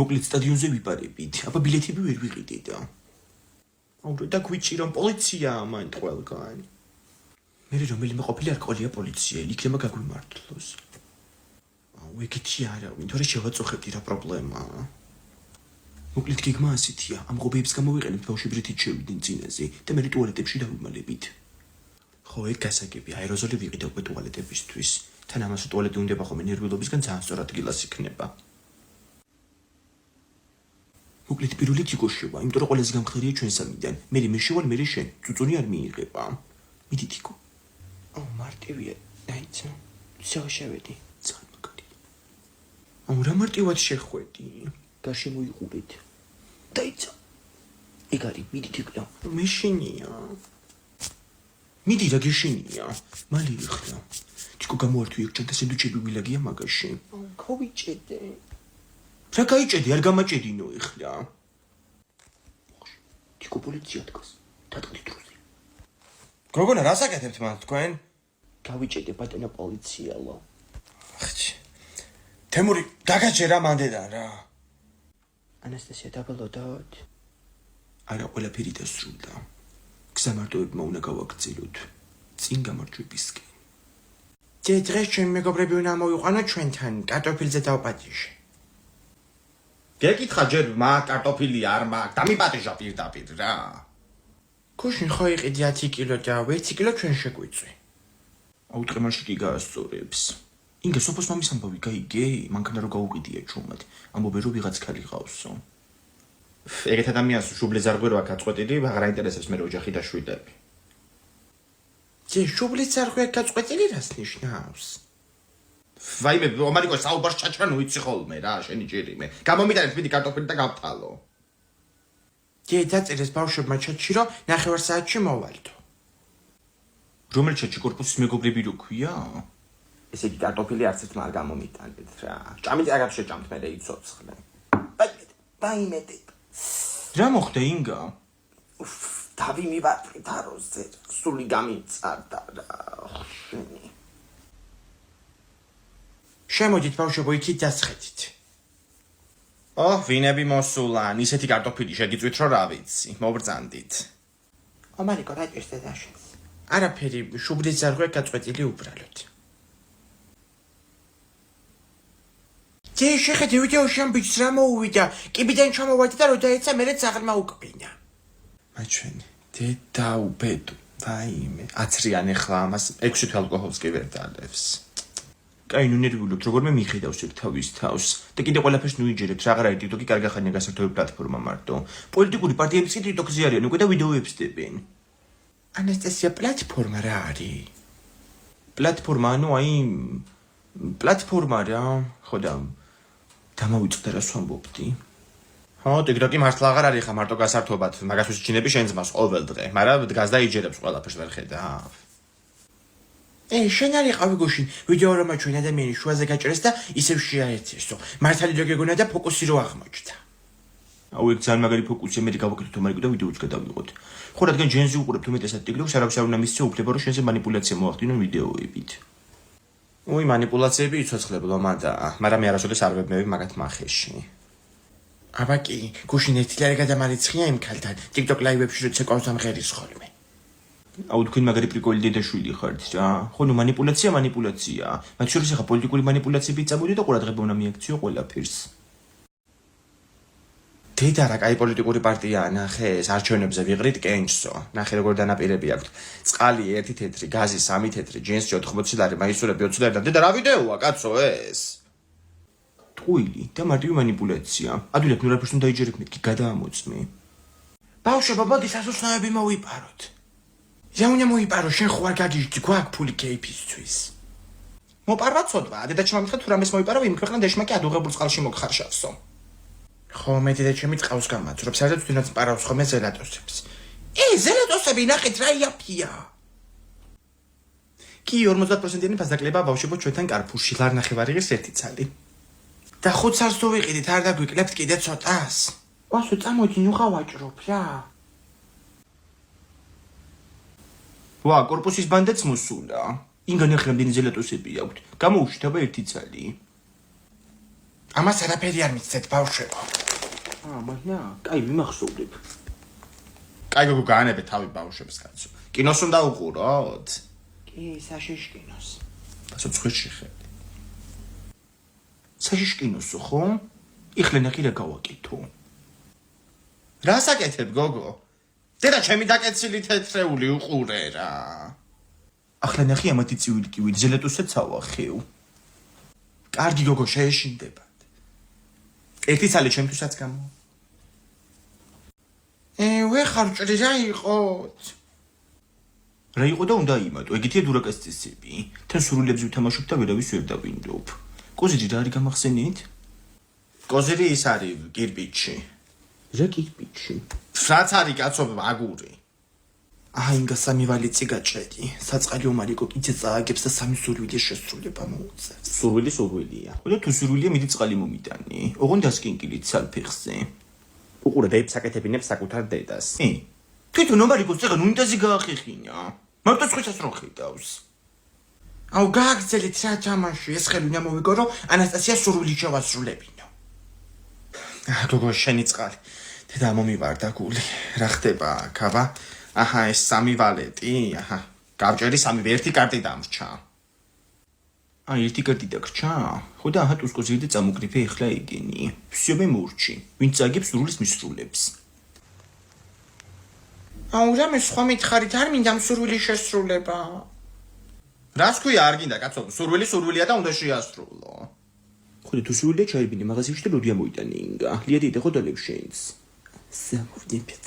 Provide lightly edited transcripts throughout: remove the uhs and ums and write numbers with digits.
მოკლედ სტადიონზე ვიპარებით, აბა ბილეთები ვერ ვიყიდე და. აუ და გვიჭი რომ პოლიციაა მან ყველგან. მე რომელიმე ყოფილი არ ყოლია პოლიცია, იქნება გაგვიმართლოს. აუ ეგეთი არავინ, თორე შევაწუხებდი რა პრობლემაა. მოკლედ გეგმა ასეთია, ამ ღობეებს გამოვიყენებთ ბავშვებრითით შევიდნენ წინაზე და მე ტუალეტებში დავიმალებით. ხო, ეგ გასაგები, აეროზოლი ვიყიდე უკვე ტუალეტებისთვის. თან ამას ტუალეტი უნდება ხოლმე ნერვიულობისგან ძალიან სწორ ადგილას იქნება. მოკლედ პირველი თიკო შევა, იმიტომ რომ ყველაზე გამხდარია ჩვენ სამიდან. მე შევალ, მე შენ, წუწუნი არ მიიღება. მიდი თიკო. აუ მარტივია, დაიცა. შევშევედი. ძალიან მაგარი. აუ რა მარტივად შეხვედი. გაშემოიყურეთ. დაიცა. ეგ არის, მიდი თიკო. მე შენია. მიდი რა გეშენია. მალე იხლა. თიკო გამოვართვი ეგ ჩანთა სენდვიჩები ვილაგია მაგაში. აუ გავიჭედე. რა გაიჭედი, არ გამაჭედინო ეხლა. თიკო პოლიცია დგას. დატყდით დროზე. გოგონა, რას აკეთებთ მან თქვენ? გავიჭედე ბატონო პოლიციელო. ახჩი. თემური, გაგაჭერა მანდედან რა. ანასტასია დაბალოდოთ. არა, ყველაფერი დასრულდა. გზამარტოებმა უნდა გავაგრძელოთ. წინ გამარჯვებისკენ. დღეს ჩვენ მეგობრები უნდა მოვიყვანოთ ჩვენთან, კარტოფილზე დავპატიჟე. გეკითხა ჯერ მაგ კარტოფილი არ მაგ, დამიპატიჟა პირდაპირ რა. გუშინ ხო იყიდი 10 კილო და 1 კილო ჩვენ შეგვიწვი. აუ ტყემაში კი გაასწორებს. ინგა სოფოს მამის ამბავი გაიგე, მანქანა რო გაუყიდია ჩუმად. ამბობენ რომ ვიღაც ქალი ყავსო. ეგეთ ადამიანს შუბლე ზარგვე რო აქ აწყვეტილი, აღარ აინტერესებს მე ოჯახი და შვილები. ჯე შუბლე ზარგვე გაწყვეტილი რას ნიშნავს? ვაიმე, ომარიკო საუბარს ჩაჭრან უიცი ხოლმე რა, შენი ჭირიმე. გამომიტანეთ მიდი კარტოფილი და გავთალო. ჯე დაწერეს ბავშვებმა ჩატში რომ 9 საათში მოვალდო. რომელ ჩატში კორპუსის მეგობრები რო ქვია? ესე იგი კარტოფილი არც ერთმა არ გამომიტანეთ რა. ჭამით აგარ შეჭამთ მე იცოცხლე. ვაიმე. რა მოხდა ინგა? დავი მივატყვი თაროზე, სული გამიწარდა რა. შენი შემოდით ბავშვებო იქით დასხედით. ვინები მოსულან, ისეთი კარტოფილი შეგიწვით რომ რა ვიცი, მობრძანდით. ომარიკო რა ჭირს დედაშენს? არაფერი, შუბლის ზარღვე გაწყვეტილი უბრალოდ. ჯე შეხედე ვიდეოში ამ ბიჭს რა მოუვიდა, კიბიდან ჩამოვარდა და რო დაეცა მერე ძაღლმა უკბინა. მაჩვენი, დედა უბედო, ვაიმე, აცრიან ახლა ამას 6 თვე ალკოჰოლს კი ვერ დალევს. კაი, ნუ ნერვიულობთ, როგორმე მიხედავს ერთ თავის თავს და კიდე ყველაფერს ნუ იჯერებთ, რა აღარ არის TikTok-ი კარგი ხანია გასართობი პლატფორმა მარტო. პოლიტიკური პარტიებიც კი TikTok-ზე არიან, უკვე და ვიდეოებს დებენ. ანასტასია, პლატფორმა რა არის? პლატფორმა, ანუ აი პლატფორმა რა, ხო და დამავიწყდა რას ვამბობდი. ხო, TikTok-ი მართლა აღარ არის ხა მარტო გასართობად, მაგას ვისჩინები შენ ძმას ყოველ დღე, მაგრამ დგას და იჯერებს ყველაფერს ვერ ხედავ. შენ არ იყავი გუშინ, ვიდეო რომ ჩვენ ადამიანის შუაზე გაჭრეს და ისევ შეაერთესო. მართალი რო გეგონა და ფოკუსი რო აღმოჩნდა. აუ ეგ ძალიან მაგარი ფოკუსია, მე გავაკეთოთ ომარიკო და ვიდეოც გადავიღოთ. ხო რადგან ჯენზე უყურებთ უმეტესად TikTok-ს, არავის არ უნდა მისცე უფლება რომ შენზე მანიპულაცია მოახდინონ ვიდეოებით. უი მანიპულაციები იცოცხლებო მანდა, მაგრამ მე არასოდეს არ ვებმევი მაგათ მახეში. აბა კი, გუშინ ერთი ლარი გადამარიცხია იმ ქალთან, TikTok live-ებში როცა ყავს ამღერის ხოლმე. აუ თქვენ მაგარი პრიკოლი დედაშვილი ხართ რა. ხო ნუ მანიპულაცია, მათ შორის ახლა პოლიტიკური მანიპულაციები წამოდი და ყურადღება უნდა მიაქციო ყველაფერს. დედა რა კაი პოლიტიკური პარტიაა, ნახე, არჩევნებზე ვიღრით კენჭსო. ნახე როგორ დანაპირები აქვთ. წყალი 1 თეთრი, გაზი 3 თეთრი, ჯენსი 80 ლარი, მაისურები 20 ლარი და დედა რა ვიდეოა კაცო ეს? ტყუილი და მარტივი მანიპულაცია. ადვილად ნუ რაფერს უნდა იჯერებ მეთქი გადაამოწმე. ბავშვებო, მოდი სასუსნოები მოვიპაროთ. რა უნდა მოიპარო, შენ ხო არ გაგიჟდი, გვაქვს ფული кейფისთვის. მოპარვა ცოდვა, დედაჩემ ამითხა თუ რამეს მოიპარო, იმ ქვეყნა დეშმა კი ადუღებულ წყალში მოგხარშავსო. ხო, მე დედაჩემი წყავს გამაძვრობს, სადაც თუნდაც პარავს ხოლმე ზელატოსებს. ზელატოსები ნახეთ რა იაფია. კი 50%-იანი ფასდაკლება ბავშვებო ჩვენთან კარფურში, ლარ ნახევარი ღირს 1 ცალი. და 5 ცალს თუ ვიყიდით, არ დაგვიკლებთ კიდე ცოტას. ვასო წამოდი, ნუ გავაჭრობ რა. ვა, კორპუსის ბანდაც მოსულა. ინგა ნახე რამდენი ზელატოსები აქვთ. გამოუშვით აბა 1 ცალი. ამას არაფერი არ მიცდეთ ბავშვებო. მანია, კაი მიმახსოვრებ. კაი გოგო გაანებე თავი ბავშვებს კაცო. კინოს უნდა უყუროთ? კი, საშიში კინოს. ცოცხლში ხედი. საშიში კინოსო ხო? იხლე ნახი რა გავაკეთო. რა საკეთებ გოგო? დედა ჩემი დაკეცილი თეთრეული უყურე რა. ახლა ნახი ამათი წივილი კივილი ზელატოსაც ავახეო. კარგი გოგო შეეშინდებათ. ერთი ცალი ჩემთვისაც გამო. ვეხარჭრი რა იყოთ? რა იყო და უნდა იმატო, ეგეთია დურაკას წესები. თან სრულებზე ვთამაშობ და ვერავის ვერ დავინდობ. კოზირი რა არის გამახსენით? კოზირი ის არის კირპიჩი. რა კირპიჩი? რაც არის კაცო აგური. ინგა სამი ვალიცი გაჭედი. საწყალი ომარიკო კიდე წააგებს და სამი სურვილი შესრულება მოუწევს. სურვილია. და თუ სურვილია მიდი წყალი მომიტანი. ოღონდ დასკინკილით სალფეხზე. უყურე და იფსაკეთებინებს საკუთარ დედას. თვითონ ომარიკოს წეგან უნიტაზი გაახეხინა. მარტო სხვისას რო ხედავს. გააგრძელეთ რა თამაში, ეს ხელი უნდა მოვიგო, რომ ანასტასია სურვილი შევასრულებინო. გოგო შენი წყალი. დედა მომივარდა გული. რა ხდება აქ, აბა? ეს სამი ვალეტი, გავჭერი სამი ერთი კარტი დამრჩა. ერთი კარტი დაგრჩა? ხო და ტუსკოზი და წამოგრიფე ეხლა ეგენი. всё მე მურჩი. ვინც აგებს სრულის მისრულებს. რამე სხვა მითხარით არ მინდა სურვილი შესრულება. რას ქვია არ გინდა კაცო, სურვილია და უნდა შეასრულო. ხო და თუ სურვილია ჩაებინე მაღაზიაში და ლოდია მოიტანე ინგა. ლიადი და ხოდალებ შენს. სამოვდიფეთ.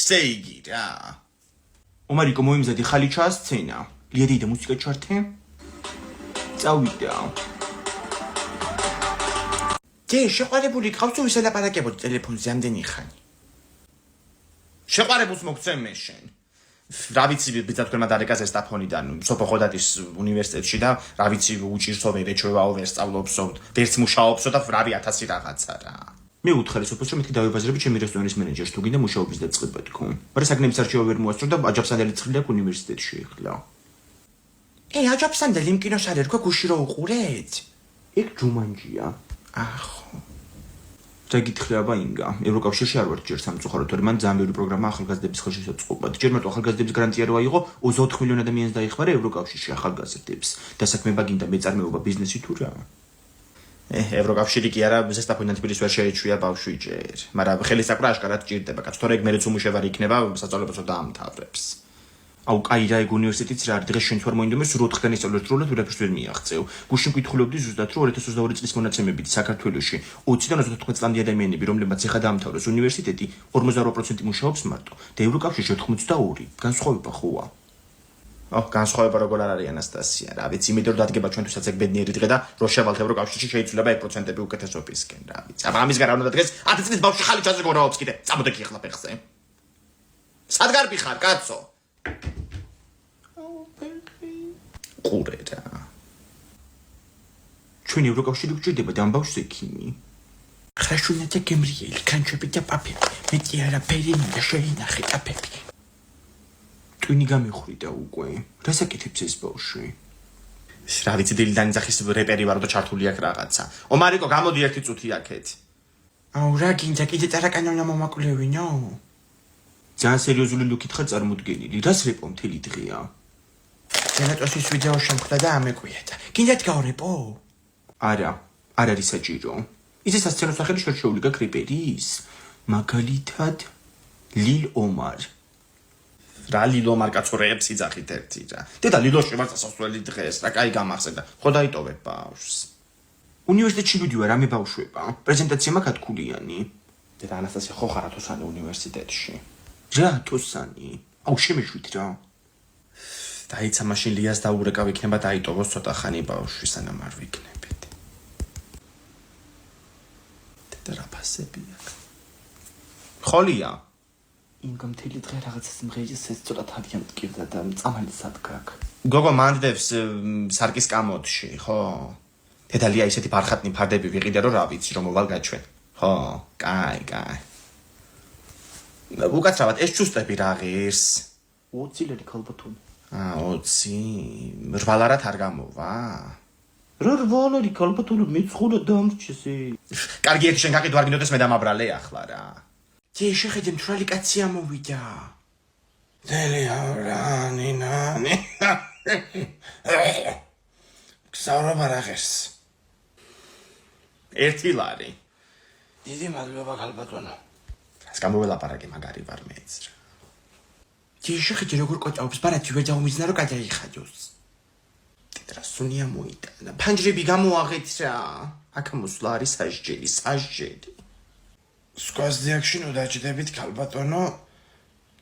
სეიგი რა. ომარიკო მოიმზადი ხალი ჩაასცენა. ლიადი და მუსიკა ჩართე. წავიდა. შეყვარებული გყავს თუ ვისალაპარაკებოდი ტელეფონზე ამდენი ხანი. შეყვარებულს მოგცემ მე შენ. რა ვიცი ბიძათქვენა დარეკაზე სტაფონიდან სოფო ხოდადის უნივერსიტეტში და რა ვიცი უჭირსო ვერ ეჩვევაო ვერ სწავლობსო ვერც მუშაობსო და რავი 1000 რაღაცა რა. მე უთხარი სოფოს რომ მეთქი დავიბაზრები ჩემი რესტორანის მენეჯერს თუ გინდა მუშაობის დაწყება თქო. მაგრამ საგნების არჩევა ვერ მოასწრო და აჯაფსანდელი ცხრილი აქვს უნივერსიტეტში ეხლა. აჯაფსანდელი იმ კინოს არ ერქვა გუში რო უყურეთ? ეგ ჯუმანჯია. ხო. და გითხრა აბა ინგა, ევროკავშირში არ ვარ ჯერ სამწუხაროდ, თორემ მან ძალიან ბევრი პროგრამა ახალგაზრდების ხელშესაწყობად. ჯერ მარტო ახალგაზრდების გარანტია რო აიღო, 24 მილიონი ადამიანს დაიხმარა ევროკავშირში ახალგაზრდებს. დასაქმება გინდა მეწარმეობა ბიზნესი თუ რა? ევროკავშირი კი არა, ზესტაფონიდან თბილის ვერ შეეჩვია ბავშვი ჯერ. მაგრამ ხელისაკვრა აშკარად ჭირდება, კაც თორე ეგ მერეც უმუშევარი იქნება, სასწავლებელსო დაამთავრებს. კაი რა ეგ უნივერსიტეტიც რა არის, დღეს შენც ვარ მოინდომე სულ 4-დან ისწავლეთ როლად ვერაფერს ვერ მიაღწევ. გუშინ მკითხულობდი ზუსტად რომ 2022 წლის მონაცემებით საქართველოში 20-დან 34 წლამდე ადამიანები, რომლებმაც ეხა დაამთავრეს უნივერსიტეტი, 48% მუშაობს მარტო და ევროკავშირში 82. განსხვავება ხოა. განსხვავება როგორ არ არის ანასტასია, რა ვიცი, იმიტომ რომ დადგება ჩვენთვისაც ეგ ბედნიერი დღე და რო შევალთ ევროკავშირში შეიცვლება 1% უკეთესობისკენ, რა ვიცი. აბა ამის გარდა უნდა დღეს 10 წლის ბავშვი ხალი ჩაზე გორაობს კიდე. წამოდე კი ახლა ფეხზე. სად გარბი ხარ, კაცო? ყურე რა. ჩვენ ევროკავშირი გვჭირდება და ამ ბავშვს ექიმი. ხრაშუნათა გემრიელი, კანჩები და პაპები. მეტი არაფერი მინდა შეინახე პაპები. ტვინი გამიხვიდა უკვე. რა საკეთებს ეს ბავშვი? რა ვიცი, დილიდან იძახის რეპერი ვარო და ჩართული აქ რაღაცა. ომარიკო, გამოდი ერთი წუთი აქეთ. რა გინდა კიდე ტარაკანა მომაკლევინო? ძალიან სერიოზული ლუქით ხარ წარმოდგენილი. რას რეპო მთელი დღეა? ზელატოსის ვიდეო შემხვდა და ამეკვიეთა. გინდათ გავრეპო? არა, არ არის საჭირო. ისე სასცენო სახელი შერჩეული გაქვს რეპერის? მაგალითად ლილ ომარ. რა ლილ ომარ კაცო რეპს იძახით ერთი რა. დედა ლილოში ვარ სასასვლელი დღეს, რა კაი გამახსენდა. ხო დაიტოვებ ბავშვს. უნივერსიტეტში ვიდივარ რამე ბავშვება. პრეზენტაცია მაქვს ათქულიანი. დედა ანასტასია ხო ხარ ათოსანი უნივერსიტეტში? რა ათოსანი? შემეშვით რა. დაიცა მაშინ ლიას დაურეკავ იქნება დაიტოვოს ცოტა ხანი ბავშვი სანამ არ ვიქნებით. დედა რა ფასები აქვს? ხოლია? ინგა მთელი დღე რაღაცას მღერის ეს ცოტა თავი ამტკივდა და წამალი სადგაკ. გოგო მანდებს სარკის კამოდში, ხო? დედა ლია ისეთი ფარხატნი ფარდები ვიყიდე რომ რა ვიცი რომ მოვალ გაჩვენ. ხო, კაი. უკაცრავად ეს ჩუსტები რა ღირს? 20 ლარი ქალბატონი. 20 რვალარად არ გამოვა? რა რვალარი ქალბატონო მეცხრა დამრჩესე. კარგი ერთი შენ გაყიდო არ გინდოდეს მე დამაბრალე ახლა რა. ძე შეხედე მთვრალი კაცი ამოვიდა. დელიანანი. გზავრობა რა ღერს. ერთი ლარი. დიდი მადლობა ქალბატონო. ეს გამოველაპარაკე მაგარი ვარ მეც რა. ძე შეხედე როგორ კოჭაობს ბარათი ვერ დაუმიზნა რომ გადაიხადოს. რა სუნია მოიტანა. ფანჯრები გამოაღეთ რა. აქ მოსვლა არის სასჯელი. სხვას დიახში ნუ დაჭდებით ქალბატონო.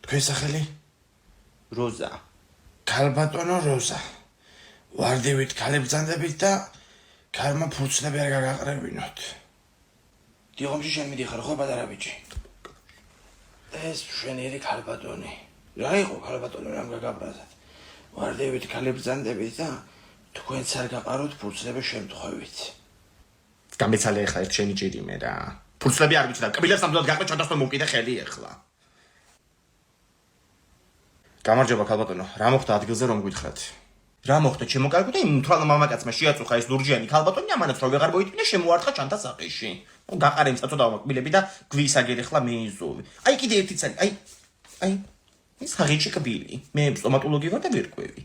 თქვენ სახელი? როზა. ქალბატონო როზა. ვარდივით ქალებძანდებით და ქალმა ფურცლები არ გაგაყრებინოთ. დიოღომში შენ მიდიხარ ხო პატარა ბიჭი? ეს მშვენიერი ქალბატონი. რა იყო ქალბატონო რამ გაგაბრაზად? ვარდივით ქალებძანდებით და თქვენც არ გაყაროთ ფურცლების შემთხვევით. გამეცალე ახლა ერთ შენი ჭირიმე რა. ფურცლები არ ვიცი და კბილებს ნამდვილად გაყრე ჩადასვე მოვკიდე ხელი ახლა. გამარჯობა ქალბატონო, რა მოხდა ადგილზე რომ გითხრათ? რა მოხდა ჩემო კარგო და იმ მთვალ მამაკაცმა შეაწუხა ეს ლურჯიანი ქალბატონი ამანაც რომ ვეღარ მოიტმინე შემოარტყა ჩანთა საყიში. გაყარე იმ საწოდაო კბილები და გვისაგერ ახლა მეიზოვე. აი კიდე ერთი ცალი, აი ეს ღიჭი კბილი. მე სტომატოლოგი ვარ და ვერკვევი.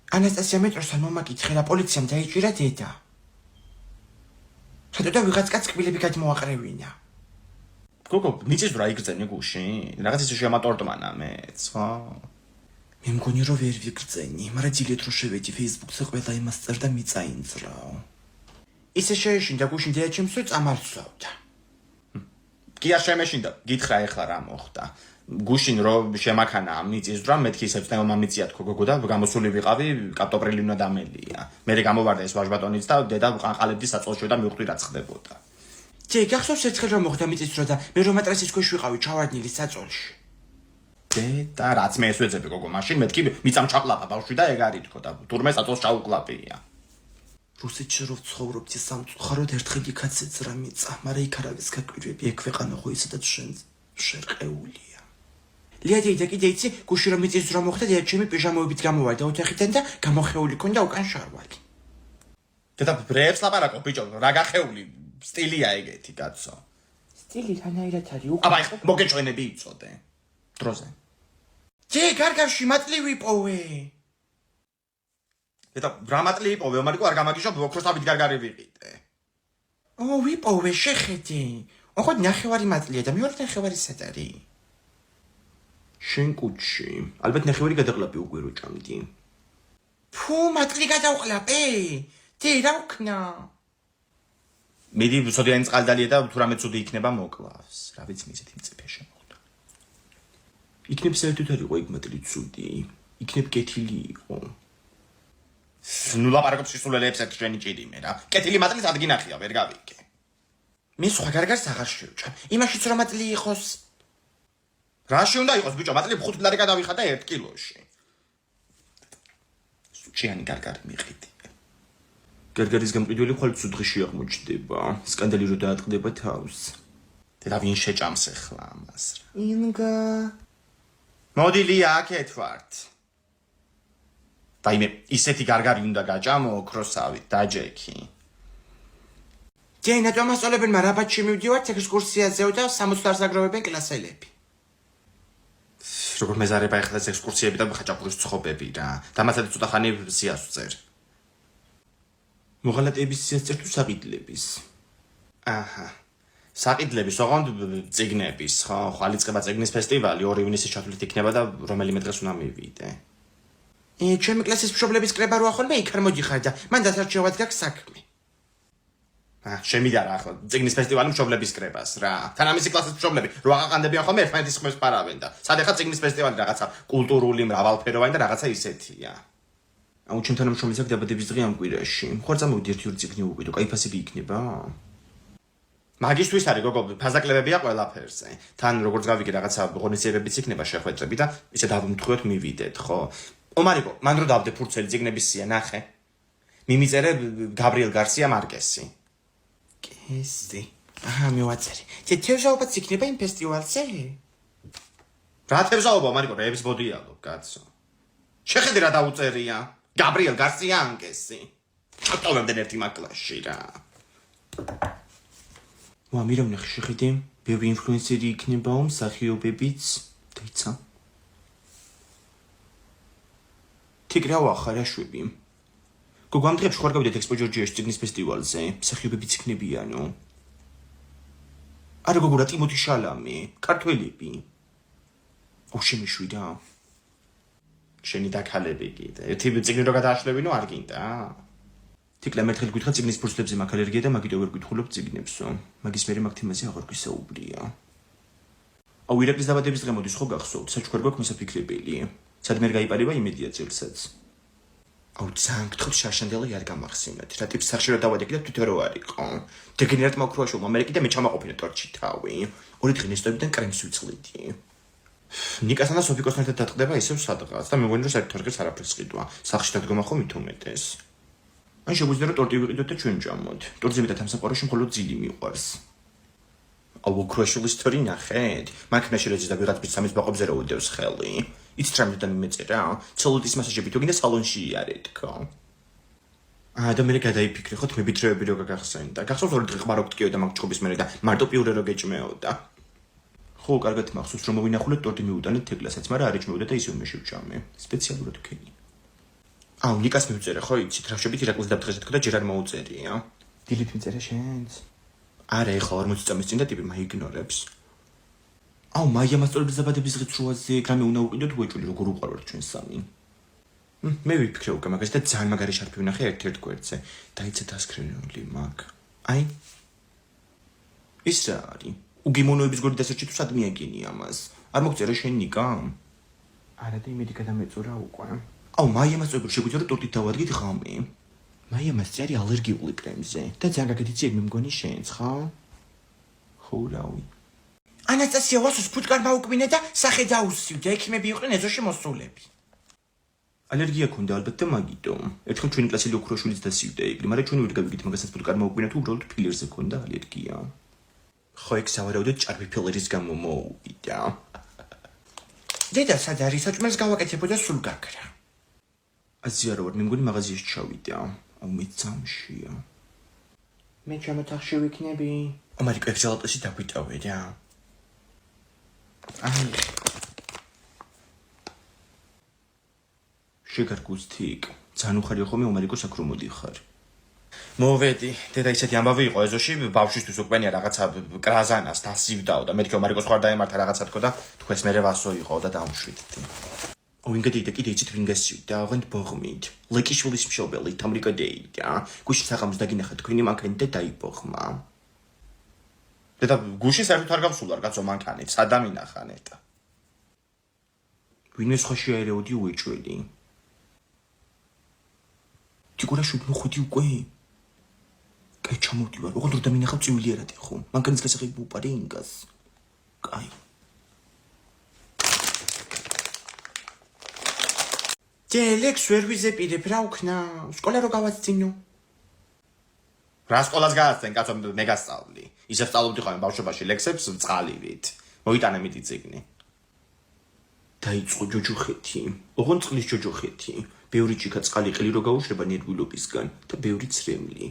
ანასტასია მეტროსთან მომაკითხე რა პოლიციამ დაიჭირა დედა. ხეთო და ვიღაც კაც კბილები გადმოაყრევინა. გოგო, მიწის რა იგრძენი გუშინ? რაღაც ისე შემატორტმანა მეც, ხო? მე მგონი რომ ვერ ვიგრძენი, მაგრამ ძილეთ რო შევედი Facebook-ზე ყველა იმას წერდა მიწაინძრაო. ისე შეეშინდა გუშინ დედა ჩემს რო წამალსავდა. კი არ შემეშინდა, გითხრა ახლა რა მოხდა. გუშინ რო შემაქანა მიწის ძრა მეთქი ისე წნევა მიწიათ გოგო და გამოსული ვიყავი კარტოფრილი უნდა დამელია. მე გამოვარდა ეს ვაჟბატონიც და დედა ყანყალებდი საწოლში და მივხვდი რა ხდებოდა. ძე გახსოვს ერთხელ რომ მოხდა მიწის ძრა და მე რომ მატრასის ქვეშ ვიყავი ჩავარდნილი საწოლში. და რაც მე ეს ვეძები გოგო მაშინ მეთქი მიწამ ჩაყლაპა ბავშვი და ეგ არის თქო და თურმე საწოლს ჩაუკლაპია. რუსეთში რო ვცხოვრობდი სამწუხაროდ ერთხელ იქაც ეძრა მიწა, მაგრამ იქ არავის გაკვირვები ეგ ქვეყანა ხო ისედაც შენ შერყეულია. ლიადი და კიდე იცი გუში რომ მიწის ძრა მოხდა და ჩემი პიჟამოებით გამოვარდა ოთახიდან და გამოხეული ქონდა უკან შარვალი. დედა ბრეებს ლაპარაკო ბიჭო რა გახეული სტილია ეგეთი კაცო. სტილი რანაირად არის აბა ეხლა მოგეჭვენები იწოდე. დროზე. ძე გარგარში მატლი ვიპოვე. დედა რა მატლი იპოვე მარიკო არ გამაგიშო ოქროსავით გარგარი ვიყიდე. ვიპოვე შეხედე. ოღონდ ნახევარი მატლია და მეორე ნახევარი სად არის? შენ კუჩში ალბათ ნახევარი გადაყლაპი უკვე რო ჭამდი. ფუ მატლი გადავყლაპე. ძე რა ვქნა? მიდი სოდიანი წყალდალია და თუ რამე ცუდი იქნება მოკლავს. რა ვიცი მისეთი მწიფე შემოხდა. იქნებ საერთოდ არ იყო იქ მატლი ცუდი. იქნებ კეთილი იყო. ნუ ლაპარაკობს სულელებს ერთ შენი ჭირიმე რა. კეთილი მატლიც ადგინახია ვერ გავიგე. მე სხვა გარგარს აღარ შევჭამ. იმაშიც რომ მატლი იყოს. რაში უნდა იყოს ბიჭო მატლი 5 ლარი გადავიხადა 1 კილოში. სუჩიანი გარგარი მიყიდი. გარგარის გამყიდველი ხვალ ცუდღეში აღმოჩნდება. სკანდალი რო დაატყდება თავს. და ვინ შეჭამს ახლა ამას რა. ინგა. მოდი ლია აქეთ ვართ. დაიმე ისეთი გარგარი უნდა გაჭამო ოქროსავით დაჯექი. ჯეინა თომასოლებენმა რაბატში მივდივართ ექსკურსიაზეო და 60 ლარს აგროვებენ კლასელები. როგორ მეზარება ახლა ეს ექსკურსიები და ხაჭაპურის ცხობები რა. დამაცად ცოტა ხანი სიას ვწერ. მოღალატეების სიას წერ თუ საყიდლების? აჰა. საყიდლების ოღონდ წიგნების, ხო, ხვალიწყება წიგნის ფესტივალი 2 ივნისის ჩათვლით იქნება და რომელიმე დღეს უნდა მივიდე. ჩემი კლასის მშობლების კრება რო ახონმე იქ არ მოდიხარ და მან დასარჩევად გაქვს საქმე. შემიდა რა ახლა წიგნის ფესტივალი მშობლების კრებას რა. თანამისი კლასის მშობლები რო აყანდებიან ხოლმე ერთმანეთის ხმებს პარავენ და სად ახლა წიგნის ფესტივალი რაღაცა კულტურული მრავალფეროვანი და რაღაცა ისეთია. აუ ჩემ თანამშრომლის აქ დაბადების დღე ამ კვირაში. ხوار წამოვიდი 1-2 წიგნი უყიდო, კაი ფასები იქნება? მაგისტვის არის გოგო, ფაზაკლებებია ყველაფერზე. თან როგორც გავიგე რაღაცა ღონისძიებებიც იქნება შეხვედრები და ისე დავუმთხოვოთ მივიდეთ, ხო? ომარიკო, მან რო დავდე ფურცელი წიგნების სია ნახე. მიმიწერე გაბრიელ გარსია მარკესი. კესი. აჰა, მივაწერი. თევზაობაც იქნება იმ ფესტივალზე? რა თევზაობა, მარიკო, რეებს ბოდიალო, კაცო. შეხედე რა დაუწერია. გაბრიელ გარსია ანკესი. ჩატოვებდნენ ერთი მაკლასში რა. მამირა ვნახე შეხედე, ბევრი ინფლუენსერი იქნებაო, მსახიობებიც დაიცა. თიკრავა ხარ აშვები. გოგო ამ დღეებში ხარ გავიდეთ ექსპო ჯორჯიაში ციგნის ფესტივალზე, მსახიობებიც იქნებიანო. არა გოგო რა ტიმოთი შალამი, ქართველები. აუ შემიშვიდა. შენი დაქალები კიდე. ერთი ციგნი რო გადააშლებინო არ გინდა. თიკლა მერთხელ გითხრა ციგნის ფურცლებზე მაქვს ალერგია და მაგით ვერ გითხულობ ციგნებსო. მაგის მერე მაგ თემაზე აღარ გვისაუბრია. აუ ირაკლის დაბადების დღე მოდის ხო გახსოვთ? საჩუქარ გვაქვს მოსაფიქრებელი. სადმე არ გაიპარება იმედია წელსაც. აუ ძალიან გთხოვთ შარშანდელი არ გამახსენოთ. რა ტიპის სახში რა დავადე კიდე თვითონ რო არისო. დეგენერატ მოკრუაშულმა ამერიკი და მე ჩამაყოფინა ტორჩი თავი. ორი დღე ნესტობიდან კრემს ვიცლიდი. ნიკასთან და სოფიკოსთან ერთად დატყდება ისევ სადღაც და მეგონი რომ საერთოდ არგეს არაფერს ყიდვა. სახში დადგომა ხო მით უმეტეს. ან შეგვიძლია რომ ტორტი ვიყიდოთ და ჩვენ ჯამოთ. ტორტზე მეტად ამ საყვაროში მხოლოდ ძილი მიყვარს. აუ უკრაშულის თორი ნახეთ. მანქანაში რეჟის და ვიღაც ბიჭს სამის ბაყობზე რა უდევს ხელი. იცით რა მეთქი მიმეწერა? ცელულიტის მასაჟები თუ გინდა სალონში იარე თქო. და მე გადაიფიქრე ხო თმებითრეები რო გაგახსენდა. გახსოვს ორი დღე ხმარო გტკიო და მაგ ჭობის მერე და მარტო პიურე რო გეჭმეოდა. ხო კარგად მახსოვს რომ მოვინახულეთ ტორტი მიუტანეთ თეკლასაც, მაგრამ არ ეჭმეოდა და ისევ მე შევჭამე. სპეციალურად ქენი. აუ ნიკას მივწერე ხო იცით რა შევით ირაკლის დაფთხეზე თქო და ჯერ არ მოუწერია. დილით მიწერე შენს? არა ეხლა 40 წამის წინ და ტიპი მაიგნორებს. აუ მაია მასწავლებლების დაბადების დღის როაზე გრამე უნდა უყიდოთ უეჭველი როგორ უყარვართ ჩვენ სამი. მე ვიფიქრე უკვე მაგას და ძალიან მაგარი შარფი ვნახე ერთ-ერთ გვერდზე. დაიცა დასკრინული მაგ. აი ის რა არის? უგიმონოების გვერდი დასერჩი თუ სად მიაგინი ამას? არ მოგწერე შენ ნიკა? არა და იმედი გადამეწურა უკვე. აუ მაია მასწავლებელი შეგვიძლია ტორტით დავადგით ღამე. მაია მასწავლებელი ალერგიული კრემზე და ძალიან გაგეთიცი მე მგონი შენც ხო? ხო რავი. ანასტასია ვასოს ფუტკარ მაუკვინე და სახე დაუსივდა ექიმები იყვნენ ეზოში მოსულები. ალერგია ქონდა ალბათ და მაგიტომ. ერთხელ ჩვენი კლასელი ოქროშვილიც დასივდა იგრი, მაგრამ ჩვენ ვერ გავიგეთ მაგასაც ფუტკარ მაუკვინე თუ უბრალოდ ფილერზე ქონდა ალერგია. ხო ეგ სავარაუდოდ ჭარბი ფილერის გამო მოუვიდა. დედა სად არის? საჭმელს გავაკეთებო და სულ გაქრა. აზია რო ვარ, მე მგონი მაღაზიაში ჩავიდა. აუ მე ძამშია. მე ჩემოთ ახში ვიქნები. ამარიკო ეგ ჟალატოსი დაგვიტოვე რა. აი შეგარგუცთიკ ძალიან უხარია ხოლმე ამარიკო საქრო მოდიხარ. მოვედი, დედა ისეთი ამბავი იყო ეზოში, ბავშვისთვის უკმენია რაღაცა კრაზანას დასივდაო და მეთქი ამარიკოს ხარ დაემართა რაღაცა თქო და თქვენს მერე ვასო იყო და დამშვიდდი. ვინგედი და კიდე იცით ვინგესივდა, აღენთ ბოღმით. ლეკიშვილის მშობელი, ამრიკა დეიდა. გუშინ საღამოს დაგინახა თქვენი მანქანით და დაიბოღმა. დედა გუშინ საერთოდ არ გავსულა რკაცო მანქანით, სადამინახანეთ. ვინმე სხვა შეაერეოდი უეჭველი. თიკურა შუბლო ხუთი უკვე. კაი ჩამოვდივარ, ოღონდ რომ დამინახავ წვიმლიერად ხო? მანქანის გასაღები უპარე ინგას. კაი. დელექს ვერ ვიზეპირებ რა უქნა? სკოლა რო გავაცდინო. რა სკოლას გააცდენ კაცო მე გასწავლი. ისე სწავლობდი ხოლმე ბავშვობაში ლექსებს წყალივით. მოიტანე მითი ციგნი. დაიწყო ჯოჯოხეთი. ოღონდ წყლის ჯოჯოხეთი. ბევრი ჭიქა წყალი ყელი რო გაუშვება ნერვიულობისგან და ბევრი ცრემლი.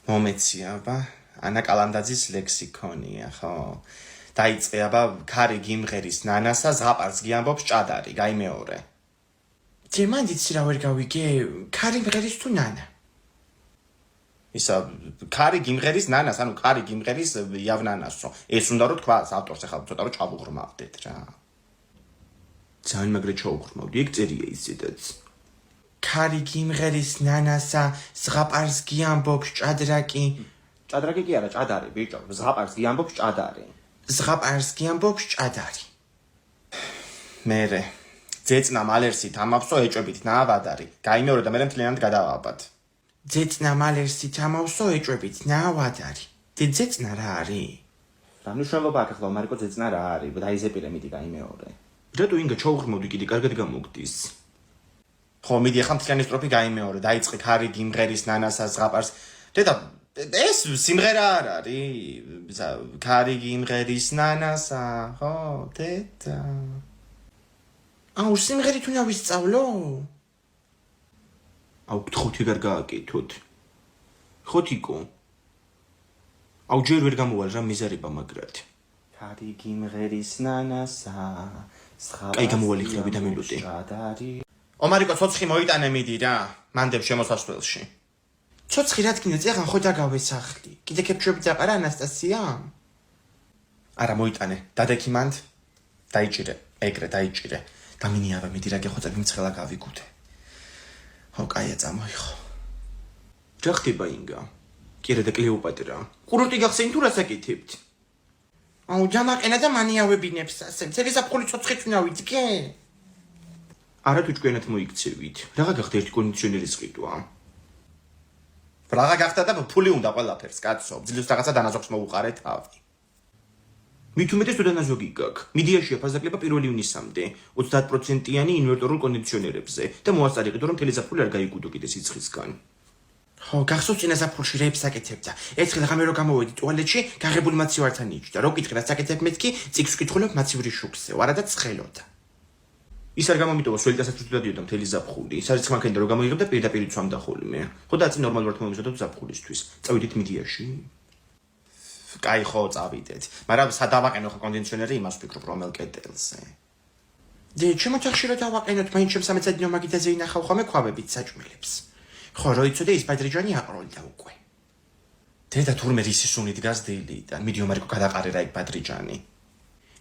მომეცია აბა ანა კალანდაძის ლექსიკონია ხო? დაიწყე აბა ქარი გიმღერის ნანასა ზღაპარს გიამბობს ჭადარი, გაიმეორე. ძემანდიც რა ვერ გავიგე, ქარი მღერის თუ ნანა? ისა ქარი გიმღერის ნანას, ანუ ქარი გიმღერის იავნანასო. ეს უნდა რომ თქვა ავტორს ახლა ცოტა რომ ჩავუღრმავდეთ რა. ძალიან მაგრა ჩაუღრმავდი, ეგ წერია ისედაც. ქარი გიმღერის ნანასა ზღაპარს გიამბობს ჭადრაკი. ჭადრაკი კი არა, ჭადარი, ბიჭო, ზღაპარს გიამბობს ჭადარი. ზღაპარს გიამბობს ჭადარი. მერე ძეწნა მალერსით ამავსო ეჭვებით ნაავადარი. გაიმეორე და მერე მთლიანად გადავაბად. ძეწნა მალერსით ამავსო ეჭვებით ნაავადარი. ძეწნა რა არის? რა მნიშვნელობა აქვს ახლა მარიკო ძეწნა რა არის? დაიზეპირე მიდი გაიმეორე. რატო ინგა ჩაუღრმავდი კიდე კარგად გამოგდის. ხო მიდი ახლა მთლიანი სტროფი გაიმეორე. დაიწყე ქარი გიმღერის ნანასა ზღაპარს. დედა ეს სიმღერა არ არის? ქარი გიმღერის ნანასა, ხო, დედა. აუ სიმღერით უნდა ვისწავლო? აუ გთხოვთ ეგარ გააკეთოთ. ხო თიკო? აუ ჯერ ვერ გამოვალ რა მიზარება მაგრად. ქარი გიმღერის ნანასა კაი გამოვალ ხრები და მილუტი. ომარიკო ცოცხი მოიტანე მიდი რა მანდებ შემოსასვლელში. ცოცხი რა თქმა უნდა ეხან ხო დაგავესახლი. კიდე კეფშები დაყარა ანასტასია? არა მოიტანე დადექიმანთ დაიჭირე ეგრე დაიჭირე დამინიავე მიდი რა გეხოცები მცხელა გავიგუდე. ხო კაია წამოიღო. რა ხდება ინგა? კირა და კლეოპატრა. ყურორტი გახსენ თუ რას აკეთებთ? აუ ჯამაყენა და მანიავებინებს ასე. ცელიზაფხული ცოცხიც უნდა ვიძგე? არა თუ ჭკვიანად მოიქცევით. რაღა გახდა ერთი კონდიციონერის ყიდვა? რაღა გახდა და ფული უნდა ყველაფერს კაცო. ძლივს რაღაცა დანაზოგს მოუყარე თავი. მით უმეტეს თუ დანაზოგი გაქვს. მიდიაშია ფაზაკლება 1 ივნისამდე 30%-იანი ინვერტორულ კონდიციონერებზე და მოასწარი ყიდვა რომ თელეზაფხული არ გაიგუდო კიდე სიცხისგან. ხო, გახსოვს წინა ზაფხულში რეებს აკეთებდა. ერთხელ ღამე რო გამოვედი ტუალეტში, გაღებული მაცივართან იჯდა. რო კითხე რაც აკეთებ მეთქი, წიგს ვკითხულობ მაცივრის შუქზე, არა და ცხელოდა. ის არ გამომიტოვა სველიტასაც უდადიოდა მთელი ზაფხული. სარიცხ მანქანა რო გამოიღებდა პირდაპირ იცვამდა ხოლმე. ხო და აწი ნორმალურად მომიზოდოთ ზაფხულისთვის. წავიდით მიდიაში? კაი ხო, წავიდეთ. მაგრამ სადავაყენო ხო კონდიციონერი იმას ვფიქრობ რომელ კედელზე. დე, ჩემო თახში რო დავაყენოთ, მაინც ჩემ სამეცადინო მაგიდაზე ინახავ ხოლმე ქვავებით საჭმელებს. ხო, რო იცოდე ის ბადრიჯანი აყროლდა უკვე. დედა თურმე რისი სუნი დგას დილიდან. მიდი ომარიკო გადაყარე რა იქ ბადრიჯანი.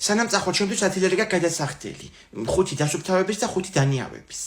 სანამ წახვალ ჩემთვის 10 ლარი გაქვს გადასახდელი. 5 დასუფთავების და 5 დანიავების.